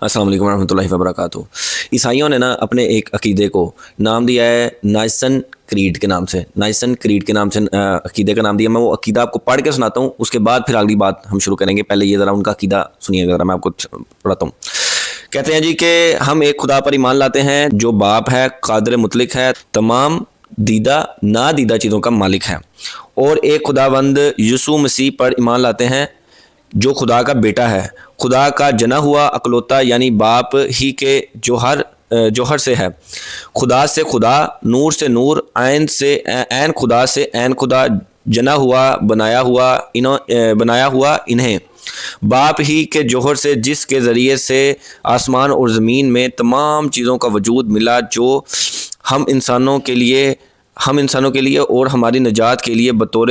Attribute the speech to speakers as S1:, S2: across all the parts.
S1: السلام علیکم ورحمۃ اللہ وبرکاتہ۔ عیسائیوں نے نا اپنے ایک عقیدے کو نام دیا ہے نائسن کریڈ کے نام سے، نائسن کریڈ کے نام سے عقیدے کا نام دیا۔ میں وہ عقیدہ آپ کو پڑھ کے سناتا ہوں، اس کے بعد پھر اگلی بات ہم شروع کریں گے۔ پہلے یہ ذرا ان کا عقیدہ سنیے گا، میں آپ کو پڑھاتا ہوں۔ کہتے ہیں جی کہ ہم ایک خدا پر ایمان لاتے ہیں جو باپ ہے، قادر مطلق ہے، تمام دیدہ نادیدہ چیزوں کا مالک ہے، اور ایک خداوند یسوع مسیح پر ایمان لاتے ہیں جو خدا کا بیٹا ہے، خدا کا جنا ہوا اکلوتا، یعنی باپ ہی کے جوہر سے ہے، خدا سے خدا، نور سے نور، عین سے عین، خدا سے عین خدا، جنا ہوا، بنایا ہوا انہیں، باپ ہی کے جوہر سے، جس کے ذریعے سے آسمان اور زمین میں تمام چیزوں کا وجود ملا، جو ہم انسانوں کے لیے اور ہماری نجات کے لیے بطور،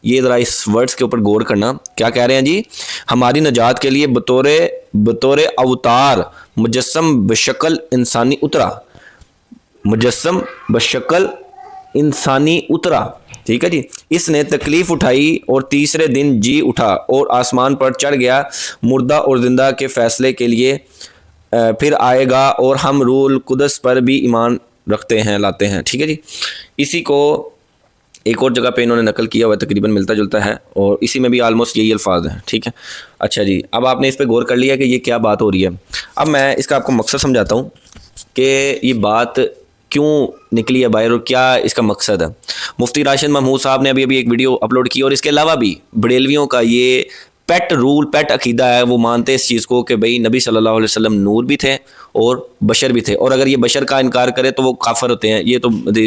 S1: یہ ذرا اس ورڈز کے اوپر غور کرنا، کیا کہہ رہے ہیں جی؟ ہماری نجات کے لیے بطور اوتار مجسم بشکل انسانی اترا، مجسم بشکل انسانی اترا، ٹھیک ہے جی۔ اس نے تکلیف اٹھائی اور تیسرے دن جی اٹھا اور آسمان پر چڑھ گیا، مردہ اور زندہ کے فیصلے کے لیے پھر آئے گا، اور ہم روح القدس پر بھی ایمان رکھتے ہیں، لاتے ہیں، ٹھیک ہے جی۔ اسی کو ایک اور جگہ پہ انہوں نے نقل کیا ہوا ہے، تقریباً ملتا جلتا ہے، اور اسی میں بھی آلموسٹ یہی الفاظ ہیں، ٹھیک ہے۔ اچھا جی، اب آپ نے اس پہ غور کر لیا کہ یہ کیا بات ہو رہی ہے۔ اب میں اس کا آپ کو مقصد سمجھاتا ہوں کہ یہ بات کیوں نکلی ہے باہر اور کیا اس کا مقصد ہے۔ مفتی راشد محمود صاحب نے ابھی ایک ویڈیو اپلوڈ کی، اور اس کے علاوہ بھی بریلویوں کا یہ پیٹ رول، پیٹ عقیدہ ہے، وہ مانتے اس چیز کو کہ بھئی نبی صلی اللہ علیہ وسلم نور بھی تھے اور بشر بھی تھے، اور اگر یہ بشر کا انکار کرے تو وہ کافر ہوتے ہیں۔ یہ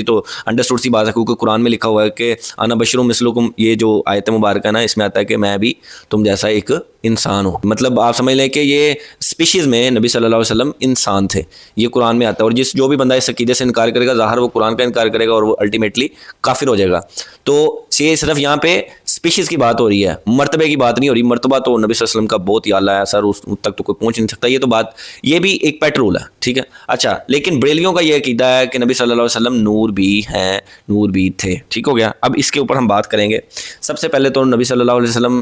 S1: تو انڈرسٹوڈ سی بات ہے، کیونکہ قرآن میں لکھا ہوا ہے کہ انا بشر مثلکم، یہ جو آیت مبارکہ ہے نا، اس میں آتا ہے کہ میں بھی تم جیسا ایک انسان ہوں۔ مطلب آپ سمجھ لیں کہ یہ اسپیشیز میں نبی صلی اللہ علیہ وسلم انسان تھے، یہ قرآن میں آتا ہے، اور جو بھی بندہ اس عقیدے سے انکار کرے گا، ظاہر وہ قرآن کا انکار کرے گا اور وہ الٹیمیٹلی کافر ہو جائے گا۔ تو یہ صرف یہاں پہ اسپیشیز کی بات ہو رہی ہے، مرتبے کی بات نہیں ہو رہی۔ مرتبہ تو نبی صلی اللہ علیہ وسلم کا بہت ہی اعلیٰ ہے، سر اس تک تو کوئی پہنچ نہیں سکتا، یہ تو بات، یہ بھی ایک پیٹ رول ہے، ٹھیک ہے۔ اچھا، لیکن بریلویوں کا یہ عقیدہ ہے کہ نبی صلی اللہ علیہ وسلم نور بھی ہیں، نور بھی تھے، ٹھیک ہو گیا۔ اب اس کے اوپر ہم بات کریں گے۔ سب سے پہلے تو نبی صلی اللہ علیہ وسلم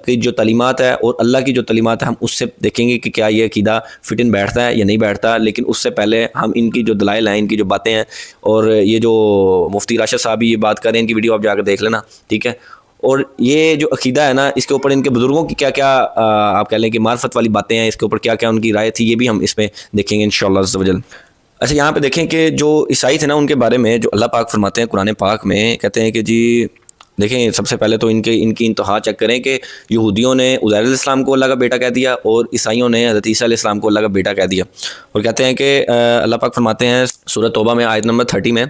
S1: کی جو تعلیمات ہے اور اللہ کی جو تعلیمات ہے، ہم اس سے دیکھیں گے کہ کیا یہ عقیدہ فٹ ان بیٹھتا ہے یا نہیں بیٹھتا، لیکن اس سے پہلے ہم ان کی جو دلائل ہیں، ان کی جو باتیں ہیں، اور یہ جو مفتی راشد صاحب یہ بات کر رہے ہیں، ان کی ویڈیو آپ جا کر دیکھ لینا، ٹھیک ہے۔ اور یہ جو عقیدہ ہے نا، اس کے اوپر ان کے بزرگوں کی کیا کیا آپ کہہ لیں کہ معرفت والی باتیں ہیں، اس کے اوپر کیا کیا ان کی رائے تھی، یہ بھی ہم اس میں دیکھیں گے انشاءاللہ عز و جل۔ اچھا، یہاں پہ دیکھیں کہ جو عیسائی تھے نا، ان کے بارے میں جو اللہ پاک فرماتے ہیں قرآن پاک میں، کہتے ہیں کہ جی دیکھیں، سب سے پہلے تو ان کی انتہا چیک کریں کہ یہودیوں نے عزیر علیہ السلام کو اللہ کا بیٹا کہہ دیا، اور عیسائیوں نے حضرت عیسیٰ علیہ السلام کو اللہ کا بیٹا کہہ دیا۔ اور کہتے ہیں کہ اللہ پاک فرماتے ہیں سورہ توبہ میں آیت نمبر 30 میں،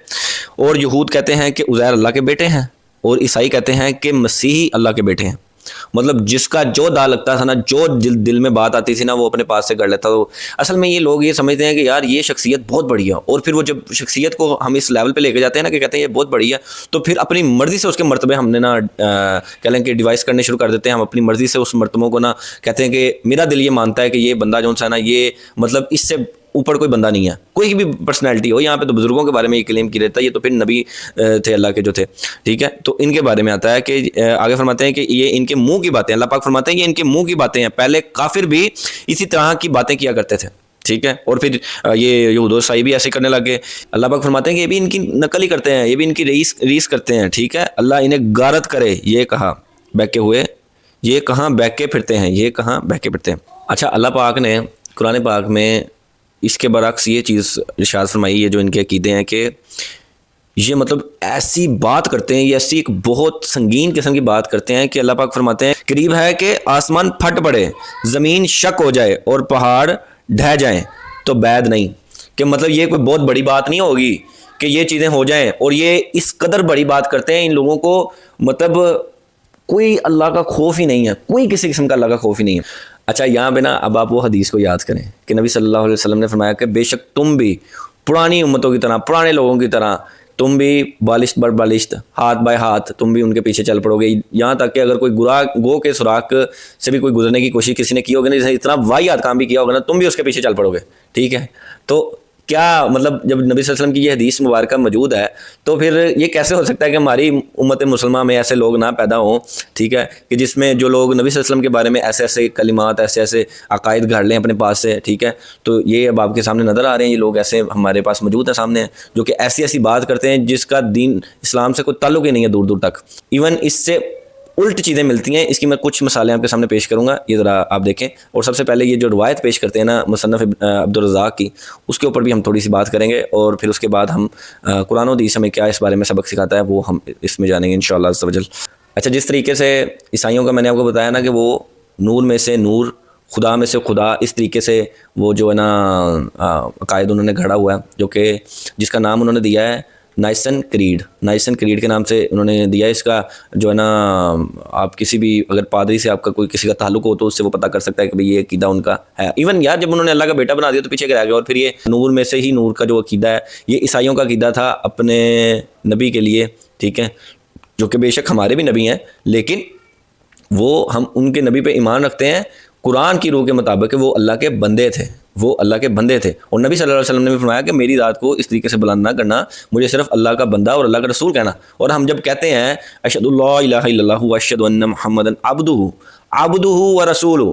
S1: اور یہود کہتے ہیں کہ عزیر اللہ کے بیٹے ہیں، اور عیسائی کہتے ہیں کہ مسیح اللہ کے بیٹے ہیں۔ مطلب جس کا جو دا لگتا تھا نا، جو دل میں بات آتی تھی نا، وہ اپنے پاس سے کر لیتا تھا۔ اصل میں یہ لوگ یہ سمجھتے ہیں کہ یار یہ شخصیت بہت بڑی ہے، اور پھر وہ جب شخصیت کو ہم اس لیول پہ لے کے جاتے ہیں نا کہ کہتے ہیں یہ بہت بڑی ہے، تو پھر اپنی مرضی سے اس کے مرتبے ہم نے نا کہہ لیں کہ ڈیوائس کرنے شروع کر دیتے ہیں۔ ہم اپنی مرضی سے اس مرتبوں کو نا کہتے ہیں کہ میرا دل یہ مانتا ہے کہ یہ بندہ جو ہے نا، یہ مطلب اس سے اوپر کوئی بندہ نہیں ہے، کوئی بھی پرسنالٹی ہو۔ یہاں پہ تو بزرگوں کے بارے میں یہ کلیم کی رہتا ہے، یہ تو پھر نبی تھے اللہ کے جو تھے، ٹھیک ہے۔ تو ان کے بارے میں آتا ہے کہ آگے فرماتے ہیں کہ یہ ان کے منہ کی باتیں، اللہ پاک فرماتے ہیں یہ ان کے منہ کی باتیں ہیں، پہلے کافر بھی اسی طرح کی باتیں کیا کرتے تھے، ٹھیک ہے۔ اور پھر یہ یہود و عیسائی بھی ایسے کرنے لگے۔ اللہ پاک فرماتے ہیں کہ یہ بھی ان کی نقل ہی کرتے ہیں، یہ بھی ان کی ریس کرتے ہیں، ٹھیک ہے۔ اللہ انہیں غارت کرے، یہ کہا بہکے ہوئے، یہ کہاں بہکے پھرتے ہیں، یہ کہاں بہکے پھرتے ہیں۔ اچھا، اللہ پاک نے قرآن پاک میں اس کے برعکس یہ چیز ارشاد فرمائی ہے، جو ان کے عقیدے ہیں کہ یہ مطلب ایسی بات کرتے ہیں، یہ ایسی ایک بہت سنگین قسم کی بات کرتے ہیں کہ اللہ پاک فرماتے ہیں قریب ہے کہ آسمان پھٹ پڑے، زمین شک ہو جائے اور پہاڑ ڈھہ جائیں تو بعید نہیں، کہ مطلب یہ کوئی بہت بڑی بات نہیں ہوگی کہ یہ چیزیں ہو جائیں، اور یہ اس قدر بڑی بات کرتے ہیں۔ ان لوگوں کو مطلب کوئی اللہ کا خوف ہی نہیں ہے، کوئی کسی قسم کا اللہ کا خوف ہی نہیں ہے۔ اچھا، یہاں پہ نا اب آپ وہ حدیث کو یاد کریں کہ نبی صلی اللہ علیہ وسلم نے فرمایا کہ بے شک تم بھی پرانی امتوں کی طرح، پرانے لوگوں کی طرح، تم بھی بالشت بر بالشت، ہاتھ بائے ہاتھ تم بھی ان کے پیچھے چل پڑو گے، یہاں تک کہ اگر کوئی گو کے سوراخ سے بھی کوئی گزرنے کی کوشش کسی نے کی ہوگی نا، اتنا واہیات کام بھی کیا ہوگا نا، تم بھی اس کے پیچھے چل پڑو گے، ٹھیک ہے۔ تو کیا مطلب جب نبی صلی اللہ علیہ وسلم کی یہ حدیث مبارکہ موجود ہے تو پھر یہ کیسے ہو سکتا ہے کہ ہماری امت مسلمہ میں ایسے لوگ نہ پیدا ہوں، ٹھیک ہے، کہ جس میں جو لوگ نبی صلی اللہ علیہ وسلم کے بارے میں ایسے ایسے کلمات، ایسے ایسے عقائد گھڑ لیں اپنے پاس سے، ٹھیک ہے. تو یہ اب آپ کے سامنے نظر آ رہے ہیں، یہ لوگ ایسے ہمارے پاس موجود ہیں سامنے، جو کہ ایسی ایسی بات کرتے ہیں جس کا دین اسلام سے کوئی تعلق ہی نہیں ہے دور دور تک. ایون اس سے الٹ چیزیں ملتی ہیں. اس کی میں کچھ مثالیں آپ کے سامنے پیش کروں گا، یہ ذرا آپ دیکھیں. اور سب سے پہلے یہ جو روایت پیش کرتے ہیں نا مصنف عبدالرزاق کی، اس کے اوپر بھی ہم تھوڑی سی بات کریں گے، اور پھر اس کے بعد ہم قرآن و حدیث ہمیں کیا اس بارے میں سبق سکھاتا ہے وہ ہم اس میں جانیں گے انشاءاللہ عز و جل. اچھا، جس طریقے سے عیسائیوں کا میں نے آپ کو بتایا نا کہ وہ نور میں سے نور، خدا میں سے خدا، اس طریقے سے وہ جو ہے نا عقائد انہوں نے گھڑا ہوا ہے، جو کہ جس کا نام انہوں نے دیا ہے نائسن کریڈ. نائسن کریڈ کے نام سے انہوں نے دیا ہے. اس کا جو ہے نا آپ کسی بھی اگر پادری سے آپ کا کوئی کسی کا تعلق ہو تو اس سے وہ پتہ کر سکتا ہے کہ بھئی یہ عقیدہ ان کا ہے. ایون یار جب انہوں نے اللہ کا بیٹا بنا دیا تو پیچھے رہ گیا. اور پھر یہ نور میں سے ہی نور کا جو عقیدہ ہے یہ عیسائیوں کا عقیدہ تھا اپنے نبی کے لیے، ٹھیک ہے، جو کہ بے شک ہمارے بھی نبی ہیں، لیکن وہ ہم ان کے نبی پہ ایمان رکھتے ہیں قرآن کی روح کے مطابق کہ وہ اللہ کے بندے تھے، وہ اللہ کے بندے تھے. اور نبی صلی اللہ علیہ وسلم نے بھی فرمایا کہ میری ذات کو اس طریقے سے بلند نہ کرنا، مجھے صرف اللہ کا بندہ اور اللہ کا رسول کہنا. اور ہم جب کہتے ہیں اشہد اللہ الہ الا اللہ واشہد ان محمدا عبدہ و رسولہ،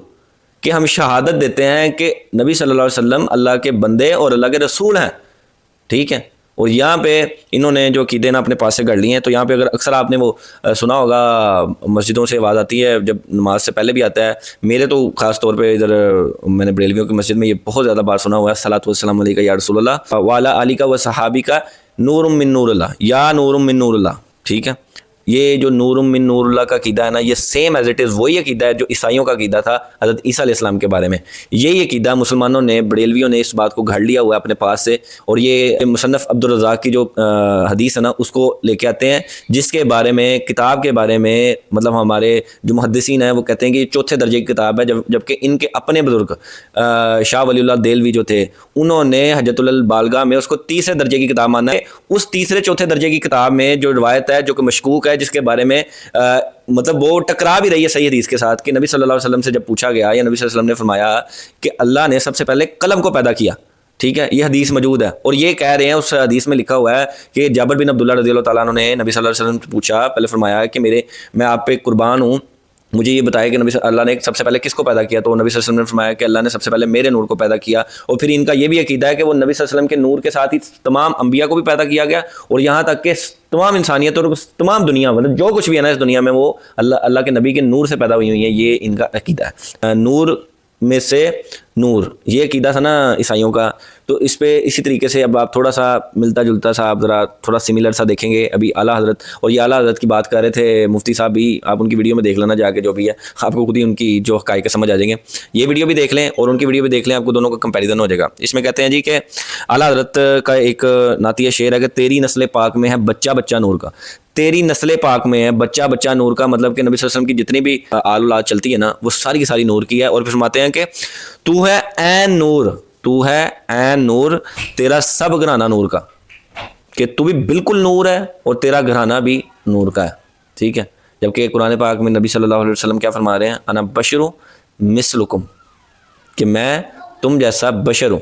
S1: کہ ہم شہادت دیتے ہیں کہ نبی صلی اللہ علیہ وسلم اللہ کے بندے اور اللہ کے رسول ہیں، ٹھیک ہے. اور یہاں پہ انہوں نے جو عقیدے نا اپنے پاس سے گڑھ لی ہیں. تو یہاں پہ اگر اکثر آپ نے وہ سنا ہوگا مسجدوں سے آواز آتی ہے جب نماز سے پہلے بھی آتا ہے. میرے تو خاص طور پہ ادھر میں نے بریلویوں کی مسجد میں یہ بہت زیادہ بار سنا ہوا ہے، صلاۃ والسلام علیکہ یا رسول اللہ وعلی آلہ و صحابہ کا نور من نور اللہ یا نور من نور اللہ، ٹھیک ہے. یہ جو نور من نور اللہ کا عقیدہ ہے نا، یہ سیم ایز اٹ از وہی عقیدہ ہے جو عیسائیوں کا عقیدہ تھا حضرت عیسیٰ علیہ السلام کے بارے میں. یہی عقیدہ مسلمانوں نے، بریلویوں نے اس بات کو گھڑ لیا ہوا ہے اپنے پاس سے. اور یہ مصنف عبدالرزاق کی جو حدیث ہے نا اس کو لے کے آتے ہیں، جس کے بارے میں، کتاب کے بارے میں، مطلب ہمارے جو محدثین ہیں وہ کہتے ہیں کہ یہ چوتھے درجے کی کتاب ہے، جبکہ ان کے اپنے بزرگ شاہ ولی اللہ دہلوی جو تھے انہوں نے حجۃ البالغہ میں اس کو تیسرے درجے کی کتاب مانا ہے. اس تیسرے چوتھے درجے کی کتاب میں جو روایت ہے جو کہ مشکوک ہے، جس کے بارے میں مطلب وہ ٹکرا بھی رہی ہے صحیح حدیث کے ساتھ، کہ نبی صلی اللہ علیہ وسلم سے جب پوچھا گیا یا نبی صلی اللہ علیہ وسلم نے فرمایا کہ اللہ نے سب سے پہلے قلم کو پیدا کیا، ٹھیک ہے، یہ حدیث موجود ہے. اور یہ کہہ رہے ہیں اس حدیث میں لکھا ہوا ہے کہ جابر بن عبداللہ رضی اللہ تعالیٰ عنہ نے نبی صلی اللہ علیہ وسلم سے پوچھا، پہلے فرمایا کہ میں آپ پہ قربان ہوں، مجھے یہ بتایا کہ اللہ نے سب سے پہلے کس کو پیدا کیا؟ تو نبی صلی اللہ علیہ وسلم نے فرمایا کہ اللہ نے سب سے پہلے میرے نور کو پیدا کیا. اور پھر ان کا یہ بھی عقیدہ ہے کہ وہ نبی صلی اللہ علیہ وسلم کے نور کے ساتھ ہی تمام انبیاء کو بھی پیدا کیا گیا، اور یہاں تک کہ تمام انسانیت اور تمام دنیا، مطلب جو کچھ بھی ہے نا اس دنیا میں وہ اللہ کے نبی کے نور سے پیدا ہوئی ہیں. یہ ان کا عقیدہ ہے، نور میں سے نور، یہ عقیدہ تھا نا عیسائیوں کا. تو اس پہ اسی طریقے سے اب آپ تھوڑا سا ملتا جلتا سا، آپ ذرا تھوڑا سملر سا دیکھیں گے. ابھی اعلیٰ حضرت، اور یہ اعلیٰ حضرت کی بات کر رہے تھے مفتی صاحب بھی، آپ ان کی ویڈیو میں دیکھ لینا جا کے، جو بھی ہے آپ کو خود ہی ان کی جو حقائق سمجھ آ جائیں گے. یہ ویڈیو بھی دیکھ لیں اور ان کی ویڈیو بھی دیکھ لیں، آپ کو دونوں کا کمپیریزن ہو جائے گا. اس میں کہتے ہیں جی کہ اعلیٰ حضرت کا ایک نعتیہ شعر ہے کہ تیری نسل پاک میں ہے بچہ بچہ نور کا. تیری نسل پاک میں ہے بچہ بچہ نور کا، مطلب کہ نبی صلی اللہ علیہ وسلم کی جتنی بھی آل اولاد چلتی ہے نا وہ ساری کی ساری نور کی ہے. اور پھر فرماتے ہیں کہ تو ہے عین نور، تو ہے عین نور، تیرا سب گھرانہ نور کا، کہ تو بھی بالکل نور ہے اور تیرا گھرانہ بھی نور کا ہے، ٹھیک ہے. جبکہ قرآن پاک میں نبی صلی اللہ علیہ وسلم کیا فرما رہے ہیں؟ انا بشر مثلکم، کہ میں تم جیسا بشر ہوں،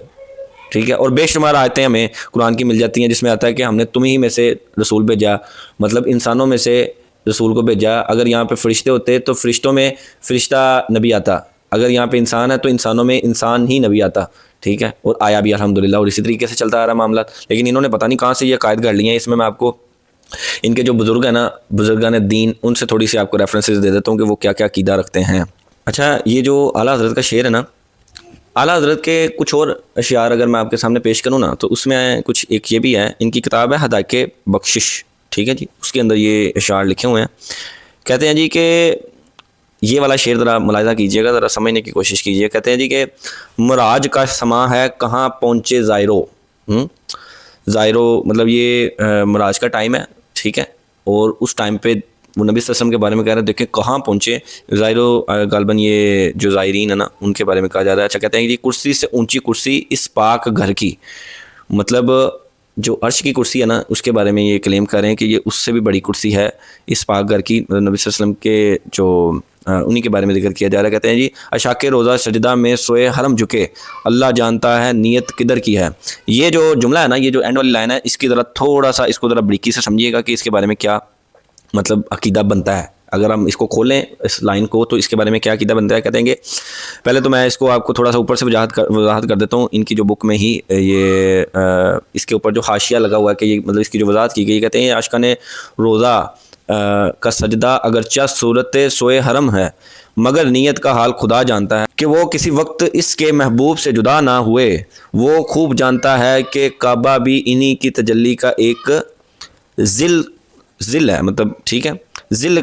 S1: ٹھیک ہے. اور بے شمار آیتیں ہمیں قرآن کی مل جاتی ہیں جس میں آتا ہے کہ ہم نے تم ہی میں سے رسول بھیجا، مطلب انسانوں میں سے رسول کو بھیجا. اگر یہاں پہ فرشتے ہوتے تو فرشتوں میں فرشتہ نبی آتا، اگر یہاں پہ انسان ہے تو انسانوں میں انسان ہی نبی آتا، ٹھیک ہے. اور آیا بھی الحمدللہ، اور اسی طریقے سے چلتا آ رہا معاملات. لیکن انہوں نے پتہ نہیں کہاں سے یہ عقائد گھڑ لی ہیں. اس میں آپ کو ان کے جو بزرگ ہیں نا، بزرگان دین، ان سے تھوڑی سی آپ کو ریفرنسز دے دیتا ہوں کہ وہ کیا کیا عقیدہ رکھتے ہیں. اچھا، یہ جو اعلیٰ حضرت کا شعر ہے نا، اعلیٰ حضرت کے کچھ اور اشعار اگر میں آپ کے سامنے پیش کروں نا تو اس میں کچھ ایک یہ بھی ہے. ان کی کتاب ہے ہدایت بخشش، ٹھیک ہے جی، اس کے اندر یہ اشعار لکھے ہوئے ہیں. کہتے ہیں جی کہ یہ والا شعر ذرا ملاحظہ کیجئے گا، ذرا سمجھنے کی کوشش کیجئے. کہتے ہیں جی کہ معراج کا سما ہے کہاں پہنچے زائرو. زائرو مطلب یہ معراج کا ٹائم ہے، ٹھیک ہے. اور اس ٹائم پہ وہ نبی صلی اللہ علیہ وسلم کے بارے میں کہہ رہے ہیں، دیکھیں کہاں پہنچے زائرو. غالباً یہ جو زائرین ہے نا ان کے بارے میں کہا جا رہا ہے. اچھا، کہتے ہیں کہ کرسی سے اونچی کرسی اس پاک گھر کی، مطلب جو عرش کی کرسی ہے نا اس کے بارے میں یہ کلیم کر رہے ہیں کہ یہ اس سے بھی بڑی کرسی ہے اس پاک گھر کی. نبی صلی اللہ علیہ وسلم کے جو انہی کے بارے میں ذکر کیا جا رہا ہے. کہتے ہیں جی اشاک روزہ سجدہ میں سوئے حرم جھکے اللہ جانتا ہے نیت کدھر کی ہے. یہ جو جملہ ہے نا, یہ جو اینڈ والی لائن ہے, اس کی ذرا تھوڑا سا اس کو ذرا بریکی سے سمجھیے گا کہ اس کے بارے میں کیا مطلب عقیدہ بنتا ہے. اگر ہم اس کو کھولیں اس لائن کو تو اس کے بارے میں کیا عقیدہ بنتا ہے. کہتے ہیں کہ پہلے تو میں اس کو آپ کو تھوڑا سا اوپر سے وضاحت کر دیتا ہوں. ان کی جو بک میں ہی یہ اس کے اوپر جو حاشیہ لگا ہوا ہے کہ یہ مطلب اس کی جو وضاحت کی گئی, کہتے ہیں عاشقان روزہ کا سجدہ اگرچہ صورت سوئے حرم ہے مگر نیت کا حال خدا جانتا ہے کہ وہ کسی وقت اس کے محبوب سے جدا نہ ہوئے. وہ خوب جانتا ہے کہ کعبہ بھی انہی کی تجلی کا ایک ذل ہے, مطلب ٹھیک ہے, ذل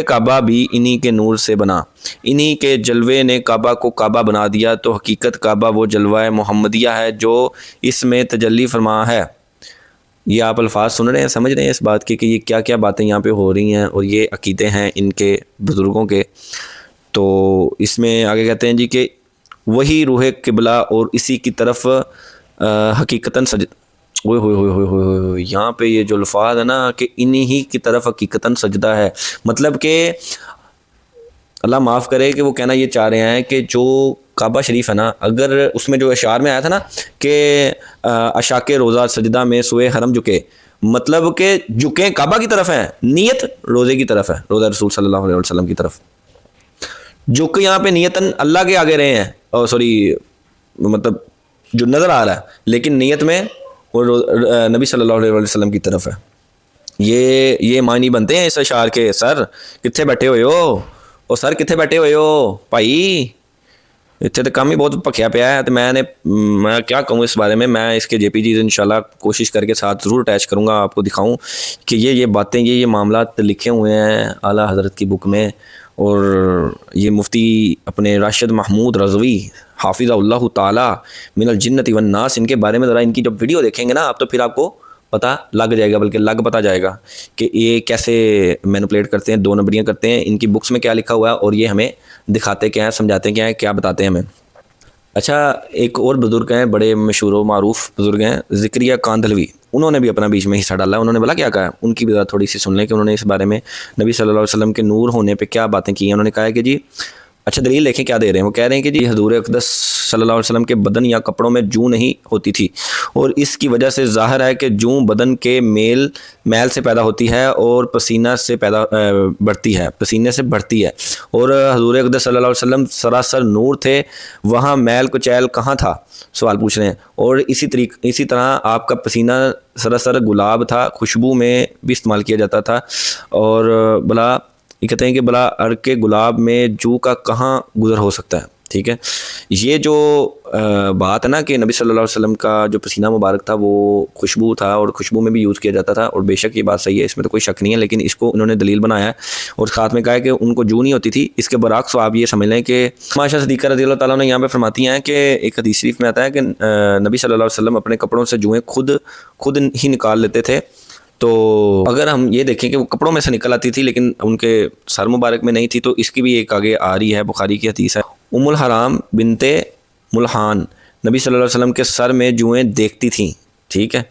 S1: کعبہ بھی انہی کے نور سے بنا, انہی کے جلوے نے کعبہ کو کعبہ بنا دیا. تو حقیقت کعبہ وہ جلوہ محمدیہ ہے جو اس میں تجلی فرما ہے. یہ آپ الفاظ سن رہے ہیں, سمجھ رہے ہیں اس بات کی کہ یہ کیا کیا باتیں یہاں پہ ہو رہی ہیں, اور یہ عقیدے ہیں ان کے بزرگوں کے. تو اس میں آگے کہتے ہیں جی کہ وہی روح قبلہ اور اسی کی طرف حقیقتاً ہوئے یہاں پہ یہ جو الفاظ ہے نا کہ انہی کی طرف حقیقتاً سجدہ ہے, مطلب کہ اللہ معاف کرے کہ وہ کہنا یہ چاہ رہے ہیں کہ جو کعبہ شریف ہے نا, اگر اس میں جو اشعار میں آیا تھا نا کہ اشاک روزہ سجدہ میں سوئے حرم جھکے, مطلب کہ جھکیں کعبہ کی طرف ہیں, نیت روزے کی طرف ہے, روزہ رسول صلی اللہ علیہ وسلم کی طرف. جھک یہاں پہ نیتاً اللہ کے آگے رہے ہیں, اور سوری مطلب جو نظر آ رہا ہے, لیکن نیت میں وہ نبی صلی اللہ علیہ وسلم کی طرف ہے. یہ معنی بنتے ہیں اس اشعار کے. سر کتنے بیٹھے ہوئے ہو, اور سر کتنے بیٹھے ہوئے ہو بھائی, اتنے تو کام ہی بہت پکیا پیا ہے. تو میں کیا کہوں اس بارے میں, میں اس کے جے پی جیز انشاءاللہ کوشش کر کے ساتھ ضرور اٹیچ کروں گا, آپ کو دکھاؤں کہ یہ باتیں یہ معاملات لکھے ہوئے ہیں اعلیٰ حضرت کی بک میں. اور یہ مفتی اپنے راشد محمود رضوی حافظ اللہ تعالی من الجنت والناس, ان کے بارے میں ذرا ان کی جب ویڈیو دیکھیں گے نا آپ, تو پھر آپ کو پتہ لگ جائے گا, بلکہ پتہ جائے گا کہ یہ کیسے مینوپلیٹ کرتے ہیں, دو نمبریاں کرتے ہیں. ان کی بکس میں کیا لکھا ہوا ہے اور یہ ہمیں دکھاتے کیا ہیں, سمجھاتے کیا ہیں, کیا بتاتے ہیں ہمیں. اچھا, ایک اور بزرگ ہیں, بڑے مشہور و معروف بزرگ ہیں, ذکریہ کاندھلوی. انہوں نے بھی اپنا بیچ میں حصہ ڈالا ہے. انہوں نے بولا کیا کہا ہے, ان کی بھی ذرا تھوڑی سی سن لیں کہ انہوں نے اس بارے میں نبی صلی اللہ علیہ وسلم کے نور ہونے پہ کیا باتیں کی ہیں. انہوں نے کہا ہے کہ جی اچھا دلیل دیکھیں کیا دے رہے ہیں. وہ کہہ رہے ہیں کہ جی حضور اقدس صلی اللہ علیہ وسلم کے بدن یا کپڑوں میں جوں نہیں ہوتی تھی, اور اس کی وجہ سے ظاہر ہے کہ جوں بدن کے میل سے پیدا ہوتی ہے اور پسینے سے بڑھتی ہے. اور حضور اقدس صلی اللہ علیہ وسلم سراسر نور تھے, وہاں میل کچیل کہاں تھا, سوال پوچھ رہے ہیں. اور اسی طرح آپ کا پسینہ سراسر گلاب تھا, خوشبو میں بھی استعمال کیا جاتا تھا. اور بلا یہ کہتے ہیں کہ بلا عرق گلاب میں جو کا کہاں گزر ہو سکتا ہے. ٹھیک ہے, یہ جو بات ہے نا کہ نبی صلی اللہ علیہ وسلم کا جو پسینہ مبارک تھا وہ خوشبو تھا, اور خوشبو میں بھی یوز کیا جاتا تھا, اور بے شک یہ بات صحیح ہے, اس میں تو کوئی شک نہیں ہے. لیکن اس کو انہوں نے دلیل بنایا ہے اور ساتھ میں کہا ہے کہ ان کو جو نہیں ہوتی تھی. اس کے برعکس آپ یہ سمجھ لیں کہ عائشہ صدیقہ رضی اللہ تعالیٰ نے یہاں پہ فرماتی ہیں کہ ایک حدیث شریف میں آتا ہے کہ نبی صلی اللہ علیہ وسلم اپنے کپڑوں سے جوئیں خود ہی نکال لیتے تھے. تو اگر ہم یہ دیکھیں کہ وہ کپڑوں میں سے نکل آتی تھی لیکن ان کے سر مبارک میں نہیں تھی, تو اس کی بھی ایک آگے آ رہی ہے, بخاری کی حدیث ہے. ام الحرام بنت ملحان نبی صلی اللہ علیہ وسلم کے سر میں جوئیں دیکھتی تھیں. ٹھیک ہے,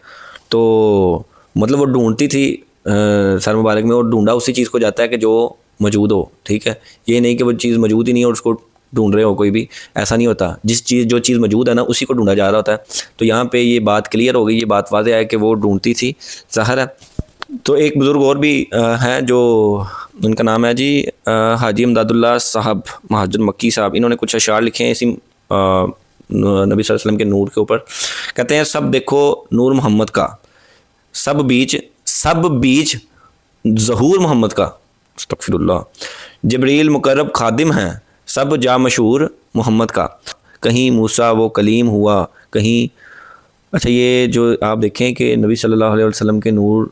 S1: تو مطلب وہ ڈھونڈتی تھی سر مبارک میں, اور ڈھونڈا اسی چیز کو جاتا ہے کہ جو موجود ہو. ٹھیک ہے, یہ نہیں کہ وہ چیز موجود ہی نہیں اور اس کو ڈھونڈ رہے ہو, کوئی بھی ایسا نہیں ہوتا. جو چیز موجود ہے نا اسی کو ڈھونڈا جا رہا ہوتا ہے. تو یہاں پہ یہ بات کلیئر ہو گئی, یہ بات واضح ہے کہ وہ ڈھونڈتی تھی, ظاہر ہے. تو ایک بزرگ اور بھی ہیں جو ان کا نام ہے جی حاجی امداد اللہ صاحب مہاجر مکی صاحب. انہوں نے کچھ اشعار لکھے ہیں اسی نبی صلی اللہ علیہ وسلم کے نور کے اوپر. کہتے ہیں سب دیکھو نور محمد کا, سب بیچ ظہور محمد کا, استغفر اللہ. جبریل مقرب خادم ہیں, سب جا مشہور محمد کا. کہیں موسیٰ وہ کلیم ہوا, کہیں. اچھا, یہ جو آپ دیکھیں کہ نبی صلی اللہ علیہ وسلم کے نور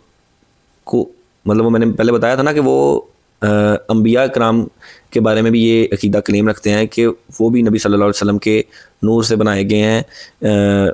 S1: کو, مطلب وہ میں نے پہلے بتایا تھا نا کہ وہ انبیاء کرام کے بارے میں بھی یہ عقیدہ کلیم رکھتے ہیں کہ وہ بھی نبی صلی اللہ علیہ وسلم کے نور سے بنائے گئے ہیں,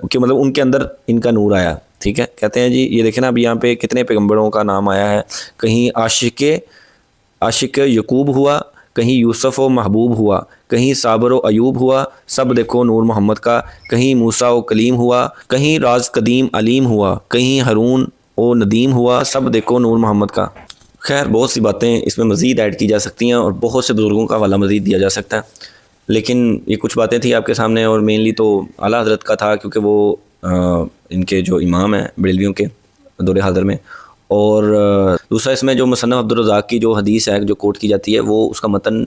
S1: کہ مطلب ان کے اندر ان کا نور آیا. ٹھیک ہے, کہتے ہیں جی یہ دیکھیں نا اب یہاں پہ کتنے پیغمبروں کا نام آیا ہے. کہیں عاشق یعقوب ہوا, کہیں یوسف و محبوب ہوا, کہیں صابر و ایوب ہوا, سب دیکھو نور محمد کا. کہیں موسیٰ و کلیم ہوا, کہیں راز قدیم علیم ہوا, کہیں ہارون و ندیم ہوا, سب دیکھو نور محمد کا. خیر بہت سی باتیں اس میں مزید ایڈ کی جا سکتی ہیں اور بہت سے بزرگوں کا حوالہ مزید دیا جا سکتا ہے، لیکن یہ کچھ باتیں تھیں آپ کے سامنے، اور مینلی تو اعلیٰ حضرت کا تھا کیونکہ وہ ان کے جو امام ہیں بریلویوں کے دور حاضر میں. اور دوسرا اس میں جو مصنف عبدالرزاق کی جو حدیث ہے جو کوٹ کی جاتی ہے، وہ اس کا متن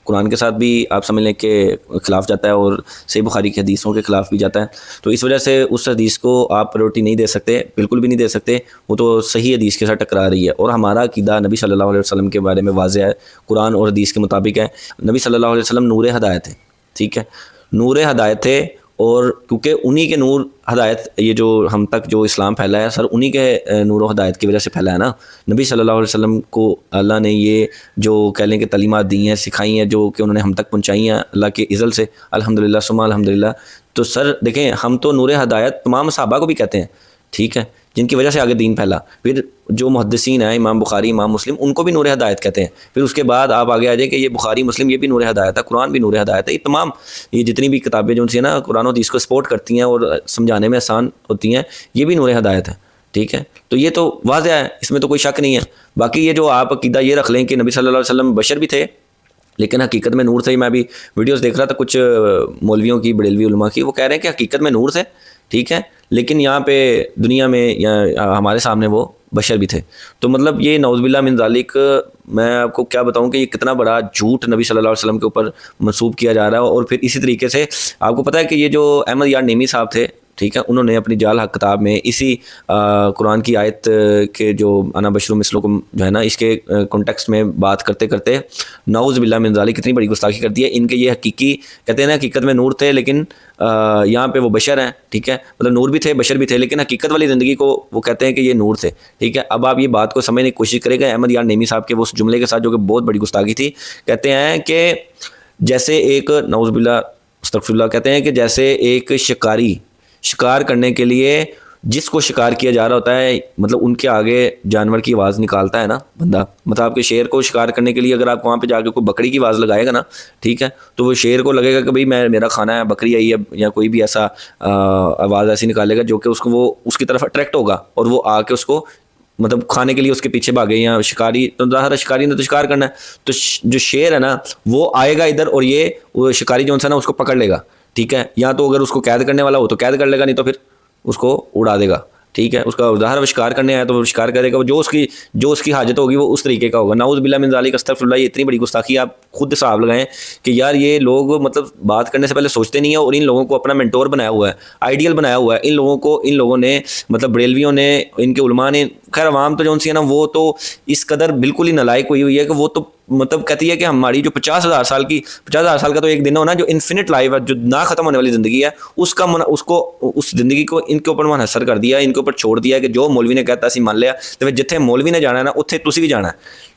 S1: قرآن کے ساتھ بھی آپ سمجھ لیں کہ خلاف جاتا ہے اور صحیح بخاری کی حدیثوں کے خلاف بھی جاتا ہے. تو اس وجہ سے اس حدیث کو آپ پریورٹی نہیں دے سکتے، بالکل بھی نہیں دے سکتے، وہ تو صحیح حدیث کے ساتھ ٹکرا رہی ہے. اور ہمارا عقیدہ نبی صلی اللہ علیہ وسلم کے بارے میں واضح ہے، قرآن اور حدیث کے مطابق ہے. نبی صلی اللہ علیہ وسلم نور ہدایت ہے، ٹھیک ہے، نور ہدایت تھے، اور کیونکہ انہی کے نور ہدایت یہ جو ہم تک جو اسلام پھیلا ہے سر انہی کے نور و ہدایت کی وجہ سے پھیلا ہے نا. نبی صلی اللہ علیہ وسلم کو اللہ نے یہ جو کہہ لیں کہ تعلیمات دی ہیں، سکھائی ہیں، جو کہ انہوں نے ہم تک پہنچائی ہیں اللہ کے اذن سے، الحمدللہ ثم الحمدللہ. تو سر دیکھیں، ہم تو نور ہدایت تمام صحابہ کو بھی کہتے ہیں، ٹھیک ہے، جن کی وجہ سے آگے دین پھیلا. پھر جو محدثین ہیں، امام بخاری، امام مسلم، ان کو بھی نور ہدایت کہتے ہیں. پھر اس کے بعد آپ آگے آ جائیں کہ یہ بخاری مسلم یہ بھی نور ہدایت ہے، قرآن بھی نور ہدایت ہے. یہ تمام یہ جتنی بھی کتابیں جو ان سے نا قرآن و حدیث کو سپورٹ کرتی ہیں اور سمجھانے میں آسان ہوتی ہیں، یہ بھی نور ہدایت ہے، ٹھیک ہے. تو یہ تو واضح ہے، اس میں تو کوئی شک نہیں ہے. باقی یہ جو آپ عقیدہ یہ رکھ لیں کہ نبی صلی اللہ علیہ وسلم بشر بھی تھے لیکن حقیقت میں نور تھے. میں ابھی ویڈیوز دیکھ رہا تھا کچھ مولویوں کی، بریلوی علماء کی، وہ کہہ رہے ہیں کہ حقیقت میں نور تھے، ٹھیک ہے، لیکن یہاں پہ دنیا میں یا ہمارے سامنے وہ بشر بھی تھے. تو مطلب یہ نعوذ باللہ من ذالک، میں آپ کو کیا بتاؤں کہ یہ کتنا بڑا جھوٹ نبی صلی اللہ علیہ وسلم کے اوپر منسوب کیا جا رہا ہے. اور پھر اسی طریقے سے آپ کو پتہ ہے کہ یہ جو احمد یار نیمی صاحب تھے، ٹھیک ہے، انہوں نے اپنی جال حق کتاب میں اسی قرآن کی آیت کے جو انا بشر مثلکم جو ہے نا، اس کے کانٹیکسٹ میں بات کرتے کرتے نعوذ باللہ من ذالک کتنی بڑی گستاخی کر دی ہے. ان کے یہ حقیقی کہتے ہیں نا حقیقت میں نور تھے لیکن یہاں پہ وہ بشر ہیں، ٹھیک ہے، مطلب نور بھی تھے بشر بھی تھے، لیکن حقیقت والی زندگی کو وہ کہتے ہیں کہ یہ نور تھے، ٹھیک ہے. اب آپ یہ بات کو سمجھنے کی کوشش کریں گے احمد یار نیمی صاحب کے وہ اس جملے کے ساتھ جو کہ بہت بڑی گستاخی تھی. کہتے ہیں کہ جیسے ایک نعوذ باللہ استغفر اللہ، کہتے ہیں کہ جیسے ایک شکاری شکار کرنے کے لیے جس کو شکار کیا جا رہا ہوتا ہے، مطلب ان کے آگے جانور کی آواز نکالتا ہے نا بندہ، مطلب آپ کے شیر کو شکار کرنے کے لیے اگر آپ وہاں پہ جا کے کوئی بکری کی آواز لگائے گا نا، ٹھیک ہے، تو وہ شیر کو لگے گا کہ بھئی میرا کھانا ہے، بکری آئی ہے، یا کوئی بھی ایسا آواز ایسی نکالے گا جو کہ اس کو وہ اس کی طرف اٹریکٹ ہوگا اور وہ آ کے اس کو مطلب کھانے کے لیے اس کے پیچھے بھاگے. یا شکاری تو ظاہر ہے شکاری نے تو شکار کرنا ہے، تو جو شیر ہے نا وہ آئے گا ادھر اور یہ شکاری جو ہے نا اس کو پکڑ لے گا، ٹھیک ہے. یا تو اگر اس کو قید کرنے والا ہو تو قید کر لے گا، نہیں تو پھر اس کو اڑا دے گا، ٹھیک ہے. اس کا ظاہر شکار کرنے آیا تو وہ شکار کرے گا، جو اس کی حاجت ہوگی وہ اس طریقے کا ہوگا. نعوذ باللہ من ذالک استغفر اللہ. یہ اتنی بڑی گستاخی آپ خود حساب لگائیں کہ یار یہ لوگ مطلب بات کرنے سے پہلے سوچتے نہیں ہیں، اور ان لوگوں کو اپنا مینٹور بنایا ہوا ہے، آئیڈیل بنایا ہوا ہے. ان لوگوں نے مطلب بریلویوں نے، ان کے علماء نے، خیر عوام تو جو سی ہے نا وہ تو اس قدر بالکل ہی نالائق ہوئی ہے کہ وہ تو مطلب کہتی ہے کہ ہماری جو 50,000 سال کا تو ایک دن ہونا، جو انفینٹ لائف ہے، جو نہ ختم ہونے والی زندگی ہے، اس زندگی کو ان کے اوپر منحصر کر دیا، ان کے اوپر چھوڑ دیا کہ جو مولوی نے کہتا اسی مان لیا. تو پھر جتنے مولوی نے جانا ہے نا اتنے تسی بھی جانا ہے.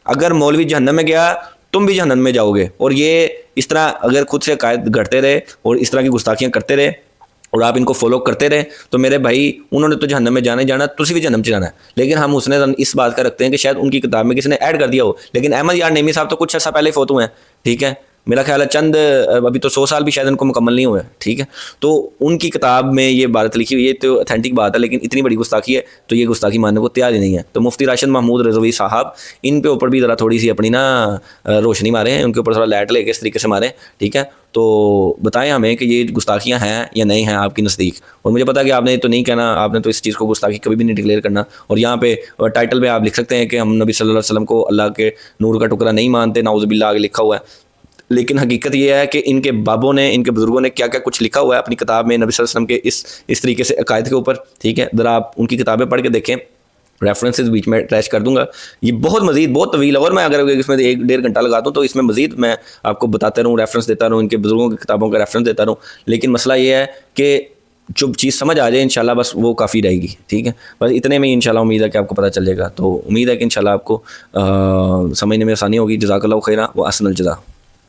S1: اگر مولوی جہنم میں گیا تم بھی جہنم میں جاؤ گے. اور یہ اس طرح اگر خود سے عقائد گھڑتے رہے اور اس طرح کی گستاخیاں کرتے رہے اور آپ ان کو فالو کرتے رہے تو میرے بھائی انہوں نے تو جہنم میں جانا ہی جانا، تسی بھی جہنم جانا ہے. لیکن ہم اس نے اس بات کا رکھتے ہیں کہ شاید ان کی کتاب میں کسی نے ایڈ کر دیا ہو، لیکن احمد یار نیمی صاحب تو کچھ عرصہ پہلے فوت ہوئے ہیں، ٹھیک ہے. میرا خیال ہے ابھی تو 100 سال بھی شاید ان کو مکمل نہیں ہوئے، ٹھیک ہے. تو ان کی کتاب میں یہ بات لکھی ہوئی ہے تو اتھینٹک بات ہے، لیکن اتنی بڑی گستاخی ہے تو یہ گستاخی ماننے کو تیار ہی نہیں ہے. تو مفتی راشد محمود رضوی صاحب ان پہ اوپر بھی ذرا تھوڑی سی اپنی نا روشنی ماریں، ان کے اوپر تھوڑا لائٹ لے کے اس طریقے سے ماریں، ٹھیک ہے. تو بتائیں ہمیں کہ یہ گستاخیاں ہیں یا نہیں ہیں آپ کی نزدیک. اور مجھے پتا کہ آپ نے تو نہیں کہنا، آپ نے تو اس چیز کو گستاخی کبھی بھی نہیں ڈکلیئر کرنا. اور یہاں پہ ٹائٹل میں آپ لکھ سکتے ہیں کہ ہم نبی صلی اللہ علیہ وسلم کو اللہ کے نور کا ٹکڑا نہیں مانتے، نعوذ باللہ آگے لکھا ہوا ہے. لیکن حقیقت یہ ہے کہ ان کے بابوں نے، ان کے بزرگوں نے کیا کیا کچھ لکھا ہوا ہے اپنی کتاب میں نبی صلی اللہ علیہ وسلم کے اس طریقے سے عقائد کے اوپر، ٹھیک ہے. ذرا آپ ان کی کتابیں پڑھ کے دیکھیں، ریفرنسز بیچ میں اٹیچ کر دوں گا. یہ بہت مزید بہت طویل ہے، اور میں اگر اس میں 1-1.5 گھنٹہ لگا دوں تو اس میں مزید میں آپ کو بتاتا رہوں، ریفرنس دیتا رہوں، ان کے بزرگوں کی کتابوں کا ریفرنس دیتا رہوں. لیکن مسئلہ یہ ہے کہ جو چیز سمجھ آ جائے انشاءاللہ بس وہ کافی رہے گی، ٹھیک ہے. بس اتنے میں انشاءاللہ امید ہے کہ آپ کو پتہ چل جائے گا. تو امید ہے کہ انشاءاللہ آپ کو سمجھنے میں آسانی ہوگی. جزاک اللہ خیرہ و احسن الجزا.